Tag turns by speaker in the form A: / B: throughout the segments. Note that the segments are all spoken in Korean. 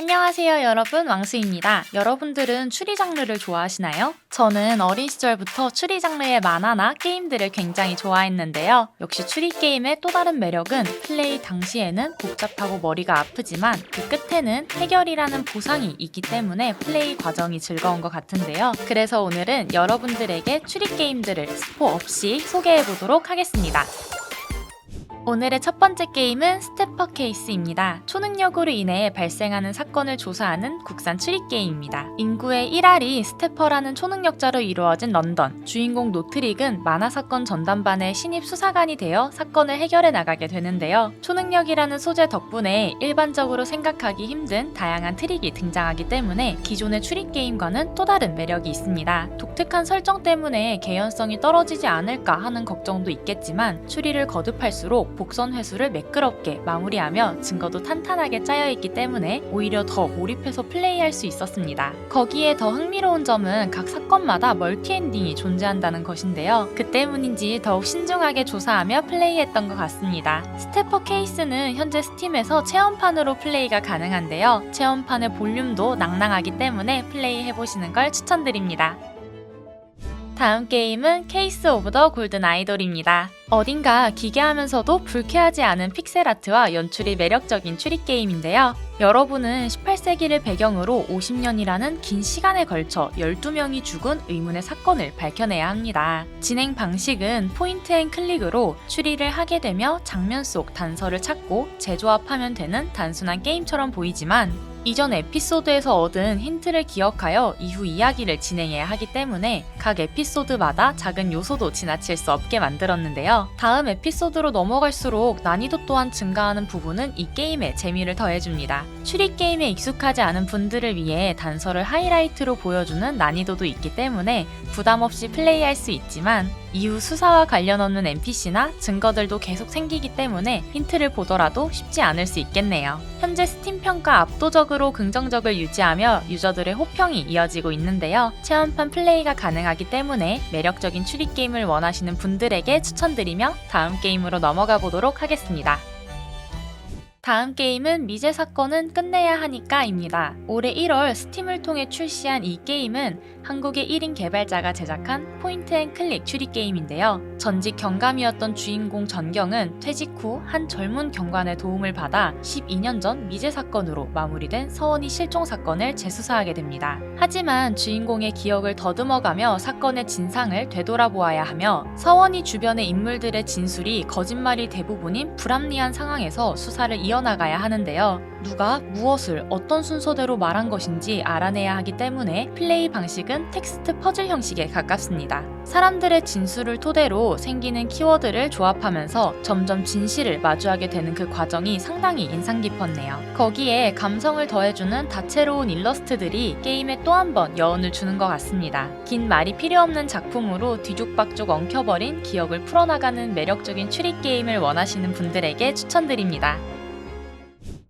A: 안녕하세요 여러분, 왕수입니다. 여러분들은 추리 장르를 좋아하시나요? 저는 어린 시절부터 추리 장르의 만화나 게임들을 굉장히 좋아했는데요. 역시 추리 게임의 또 다른 매력은 플레이 당시에는 복잡하고 머리가 아프지만 그 끝에는 해결이라는 보상이 있기 때문에 플레이 과정이 즐거운 것 같은데요. 그래서 오늘은 여러분들에게 추리 게임들을 스포 없이 소개해보도록 하겠습니다. 오늘의 첫 번째 게임은 스태퍼 케이스입니다. 초능력으로 인해 발생하는 사건을 조사하는 국산 추리 게임입니다. 인구의 1할이 스태퍼라는 초능력자로 이루어진 런던. 주인공 노트릭은 만화 사건 전담반의 신입 수사관이 되어 사건을 해결해 나가게 되는데요. 초능력이라는 소재 덕분에 일반적으로 생각하기 힘든 다양한 트릭이 등장하기 때문에 기존의 추리 게임과는 또 다른 매력이 있습니다. 독특한 설정 때문에 개연성이 떨어지지 않을까 하는 걱정도 있겠지만 추리를 거듭할수록 복선 회수를 매끄럽게 마무리하며 증거도 탄탄하게 짜여있기 때문에 오히려 더 몰입해서 플레이할 수 있었습니다. 거기에 더 흥미로운 점은 각 사건마다 멀티엔딩이 존재한다는 것인데요. 그 때문인지 더욱 신중하게 조사하며 플레이했던 것 같습니다. 스태퍼 케이스는 현재 스팀에서 체험판으로 플레이가 가능한데요. 체험판의 볼륨도 낭낭하기 때문에 플레이해보시는 걸 추천드립니다. 다음 게임은 케이스 오브 더 골든 아이돌입니다. 어딘가 기괴하면서도 불쾌하지 않은 픽셀 아트와 연출이 매력적인 추리 게임인데요. 여러분은 18세기를 배경으로 50년이라는 긴 시간에 걸쳐 12명이 죽은 의문의 사건을 밝혀내야 합니다. 진행 방식은 포인트 앤 클릭으로 추리를 하게 되며 장면 속 단서를 찾고 재조합하면 되는 단순한 게임처럼 보이지만 이전 에피소드에서 얻은 힌트를 기억하여 이후 이야기를 진행해야 하기 때문에 각 에피소드마다 작은 요소도 지나칠 수 없게 만들었는데요. 다음 에피소드로 넘어갈수록 난이도 또한 증가하는 부분은 이 게임의 재미를 더해줍니다. 추리 게임에 익숙하지 않은 분들을 위해 단서를 하이라이트로 보여주는 난이도도 있기 때문에 부담 없이 플레이할 수 있지만 이후 수사와 관련 없는 NPC나 증거들도 계속 생기기 때문에 힌트를 보더라도 쉽지 않을 수 있겠네요. 현재 스팀 평가 압도적으로 긍정적을 유지하며 유저들의 호평이 이어지고 있는데요. 체험판 플레이가 가능하기 때문에 매력적인 추리 게임을 원하시는 분들에게 추천드리며 다음 게임으로 넘어가 보도록 하겠습니다. 다음 게임은 미제 사건은 끝내야 하니까입니다. 올해 1월 스팀을 통해 출시한 이 게임은 한국의 1인 개발자가 제작한 포인트 앤 클릭 추리 게임인데요. 전직 경감이었던 주인공 전경은 퇴직 후 한 젊은 경관의 도움을 받아 12년 전 미제 사건으로 마무리된 서원이 실종 사건을 재수사하게 됩니다. 하지만 주인공의 기억을 더듬어가며 사건의 진상을 되돌아보아야 하며 서원이 주변의 인물들의 진술이 거짓말이 대부분인 불합리한 상황에서 수사를 이어나가야 하는데요. 누가 무엇을 어떤 순서대로 말한 것인지 알아내야 하기 때문에 플레이 방식은 텍스트 퍼즐 형식에 가깝습니다. 사람들의 진술을 토대로 생기는 키워드를 조합하면서 점점 진실을 마주하게 되는 그 과정이 상당히 인상 깊었네요. 거기에 감성을 더해주는 다채로운 일러스트들이 게임에 또 한 번 여운을 주는 것 같습니다. 긴 말이 필요 없는 작품으로 뒤죽박죽 엉켜버린 기억을 풀어나가는 매력적인 추리 게임을 원하시는 분들에게 추천드립니다.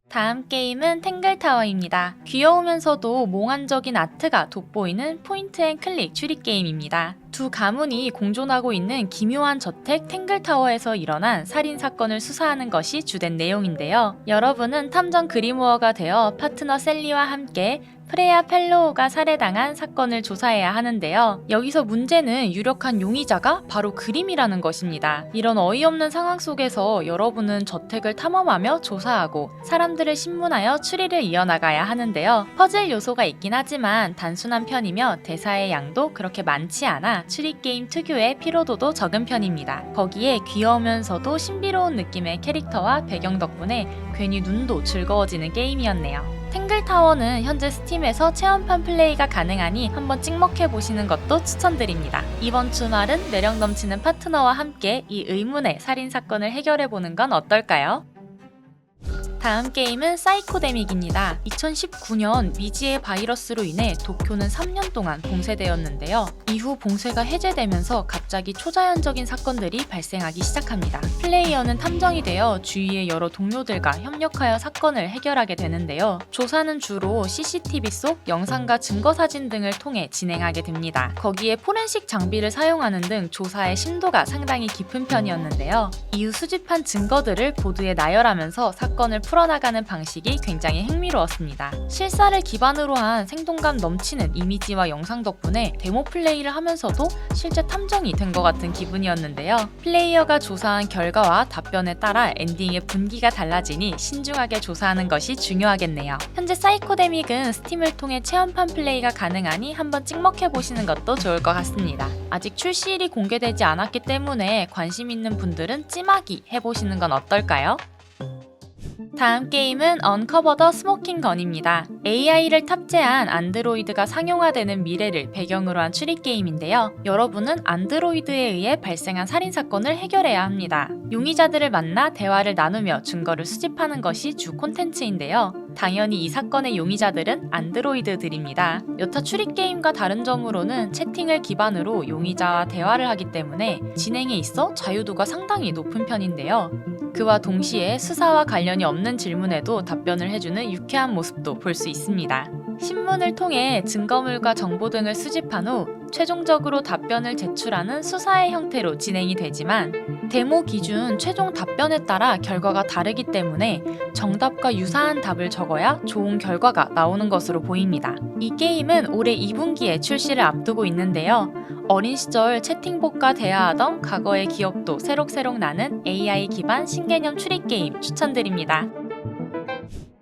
A: 다음 게임은 탱글타워입니다. 귀여우면서도 몽환적인 아트가 돋보이는 포인트 앤 클릭 추리 게임입니다. 두 가문이 공존하고 있는 기묘한 저택 탱글타워에서 일어난 살인사건을 수사하는 것이 주된 내용인데요. 여러분은 탐정 그리모어가 되어 파트너 셀리와 함께 프레야 펠로우가 살해당한 사건을 조사해야 하는데요. 여기서 문제는 유력한 용의자가 바로 그림이라는 것입니다. 이런 어이없는 상황 속에서 여러분은 저택을 탐험하며 조사하고 사람들을 신문하여 추리를 이어나가야 하는데요. 퍼즐 요소가 있긴 하지만 단순한 편이며 대사의 양도 그렇게 많지 않아 추리게임 특유의 피로도도 적은 편입니다. 거기에 귀여우면서도 신비로운 느낌의 캐릭터와 배경 덕분에 괜히 눈도 즐거워지는 게임이었네요. 탱글타워는 현재 스팀에서 체험판 플레이가 가능하니 한번 찍먹해보시는 것도 추천드립니다. 이번 주말은 매력 넘치는 파트너와 함께 이 의문의 살인사건을 해결해보는 건 어떨까요? 다음 게임은 사이코데믹입니다. 2019년 미지의 바이러스로 인해 도쿄는 3년 동안 봉쇄되었는데요. 이후 봉쇄가 해제되면서 갑자기 초자연적인 사건들이 발생하기 시작합니다. 플레이어는 탐정이 되어 주위의 여러 동료들과 협력하여 사건을 해결하게 되는데요. 조사는 주로 CCTV 속 영상과 증거사진 등을 통해 진행하게 됩니다. 거기에 포렌식 장비를 사용하는 등 조사의 심도가 상당히 깊은 편이었는데요. 이후 수집한 증거들을 보드에 나열하면서 사건을 풀어나가는 방식이 굉장히 흥미로웠습니다. 실사를 기반으로 한 생동감 넘치는 이미지와 영상 덕분에 데모 플레이를 하면서도 실제 탐정이 된 것 같은 기분이었는데요. 플레이어가 조사한 결과와 답변에 따라 엔딩의 분기가 달라지니 신중하게 조사하는 것이 중요하겠네요. 현재 사이코데믹은 스팀을 통해 체험판 플레이가 가능하니 한번 찍먹해보시는 것도 좋을 것 같습니다. 아직 출시일이 공개되지 않았기 때문에 관심 있는 분들은 찜하기 해보시는 건 어떨까요? 다음 게임은 언커버 더 스모킹 건입니다. AI를 탑재한 안드로이드가 상용화되는 미래를 배경으로 한 추리 게임인데요. 여러분은 안드로이드에 의해 발생한 살인사건을 해결해야 합니다. 용의자들을 만나 대화를 나누며 증거를 수집하는 것이 주 콘텐츠인데요. 당연히 이 사건의 용의자들은 안드로이드들입니다. 여타 추리 게임과 다른 점으로는 채팅을 기반으로 용의자와 대화를 하기 때문에 진행에 있어 자유도가 상당히 높은 편인데요. 그와 동시에 수사와 관련이 없는 질문에도 답변을 해주는 유쾌한 모습도 볼 수 있습니다. 신문을 통해 증거물과 정보 등을 수집한 후 최종적으로 답변을 제출하는 수사의 형태로 진행이 되지만 데모 기준 최종 답변에 따라 결과가 다르기 때문에 정답과 유사한 답을 적어야 좋은 결과가 나오는 것으로 보입니다. 이 게임은 올해 2분기에 출시를 앞두고 있는데요. 어린 시절 채팅봇과 대화하던 과거의 기억도 새록새록 나는 AI 기반 신개념 추리 게임 추천드립니다.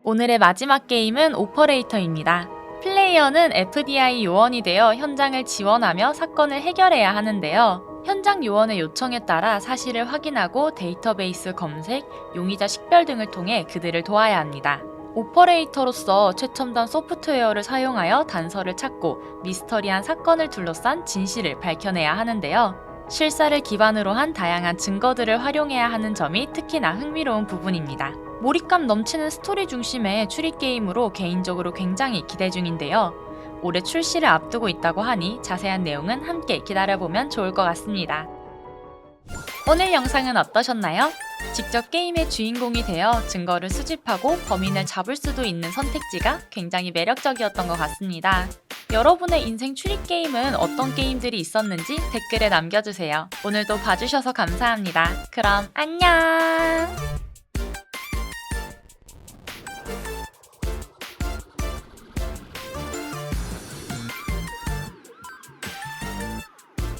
A: 오늘의 마지막 게임은 오퍼레이터입니다. 플레이어는 FBI 요원이 되어 현장을 지원하며 사건을 해결해야 하는데요. 현장 요원의 요청에 따라 사실을 확인하고 데이터베이스 검색, 용의자 식별 등을 통해 그들을 도와야 합니다. 오퍼레이터로서 최첨단 소프트웨어를 사용하여 단서를 찾고 미스터리한 사건을 둘러싼 진실을 밝혀내야 하는데요. 실사를 기반으로 한 다양한 증거들을 활용해야 하는 점이 특히나 흥미로운 부분입니다. 몰입감 넘치는 스토리 중심의 추리 게임으로 개인적으로 굉장히 기대 중인데요. 올해 출시를 앞두고 있다고 하니 자세한 내용은 함께 기다려보면 좋을 것 같습니다. 오늘 영상은 어떠셨나요? 직접 게임의 주인공이 되어 증거를 수집하고 범인을 잡을 수도 있는 선택지가 굉장히 매력적이었던 것 같습니다. 여러분의 인생 추리 게임은 어떤 게임들이 있었는지 댓글에 남겨주세요. 오늘도 봐주셔서 감사합니다. 그럼 안녕!